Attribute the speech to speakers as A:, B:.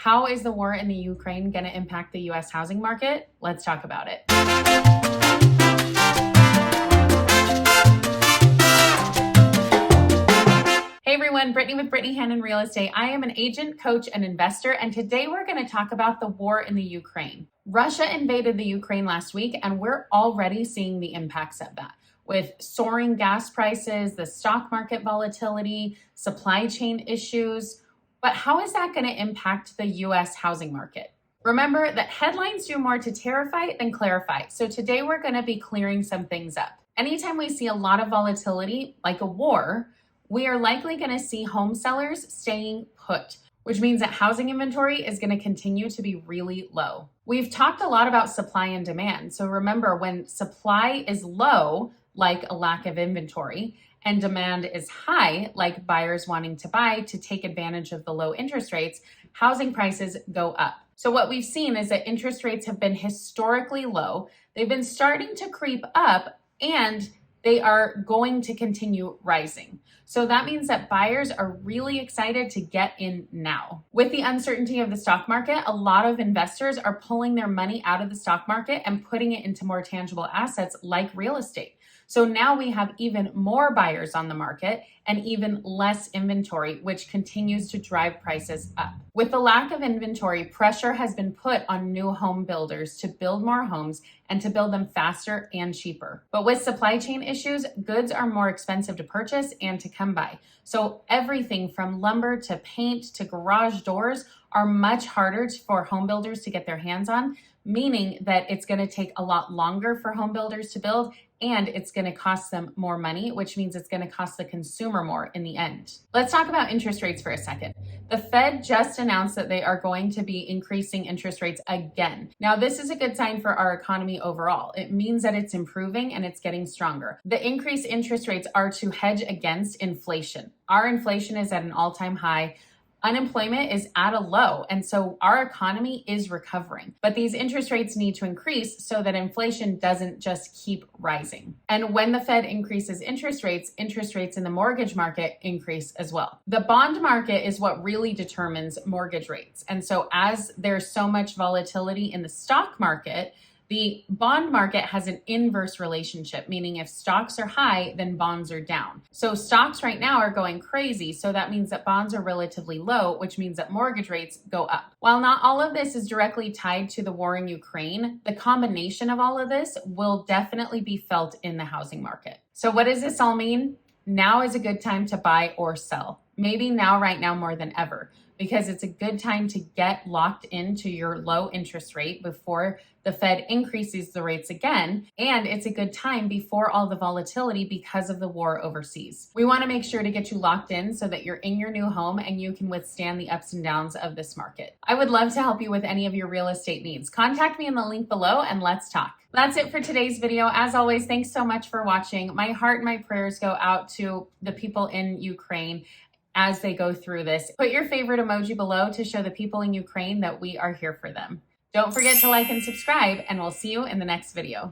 A: How is the war in the Ukraine going to impact the US housing market? Let's talk about it. Hey everyone, Brittany with Brittany Hannon Real Estate. I am an agent, coach, and investor, and today we're going to talk about the war in the Ukraine. Russia invaded the Ukraine last week, and we're already seeing the impacts of that, with soaring gas prices, the stock market volatility, supply chain issues. But how is that going to impact the US housing market? Remember that headlines do more to terrify than clarify. So today we're going to be clearing some things up. Anytime we see a lot of volatility, like a war, we are likely going to see home sellers staying put, which means that housing inventory is going to continue to be really low. We've talked a lot about supply and demand. So remember, when supply is low, like a lack of inventory, and demand is high, like buyers wanting to buy to take advantage of the low interest rates, housing prices go up. So what we've seen is that interest rates have been historically low. They've been starting to creep up, and they are going to continue rising. So that means that buyers are really excited to get in now. With the uncertainty of the stock market, a lot of investors are pulling their money out of the stock market and putting it into more tangible assets like real estate. So now we have even more buyers on the market and even less inventory, which continues to drive prices up. With the lack of inventory, pressure has been put on new home builders to build more homes and to build them faster and cheaper. But with supply chain issues, goods are more expensive to purchase and to come by. So everything from lumber to paint to garage doors are much harder for home builders to get their hands on, meaning that it's going to take a lot longer for home builders to build, and it's going to cost them more money, which means it's going to cost the consumer more in the end. Let's talk about interest rates for a second. The Fed just announced that they are going to be increasing interest rates again. Now, this is a good sign for our economy overall. It means that it's improving and it's getting stronger. The increased interest rates are to hedge against inflation. Our inflation is at an all-time high. Unemployment is at a low, and so our economy is recovering. But these interest rates need to increase so that inflation doesn't just keep rising. And when the Fed increases interest rates in the mortgage market increase as well. The bond market is what really determines mortgage rates. And so as there's so much volatility in the stock market, the bond market has an inverse relationship, meaning if stocks are high, then bonds are down. So stocks right now are going crazy. So that means that bonds are relatively low, which means that mortgage rates go up. While not all of this is directly tied to the war in Ukraine, the combination of all of this will definitely be felt in the housing market. So what does this all mean? Now is a good time to buy or sell. Maybe now, right now, more than ever, because it's a good time to get locked into your low interest rate before the Fed increases the rates again. And it's a good time before all the volatility because of the war overseas. We want to make sure to get you locked in so that you're in your new home and you can withstand the ups and downs of this market. I would love to help you with any of your real estate needs. Contact me in the link below and let's talk. That's it for today's video. As always, thanks so much for watching. My heart and my prayers go out to the people in Ukraine as they go through this. Put your favorite emoji below to show the people in Ukraine that we are here for them. Don't forget to like and subscribe, and we'll see you in the next video.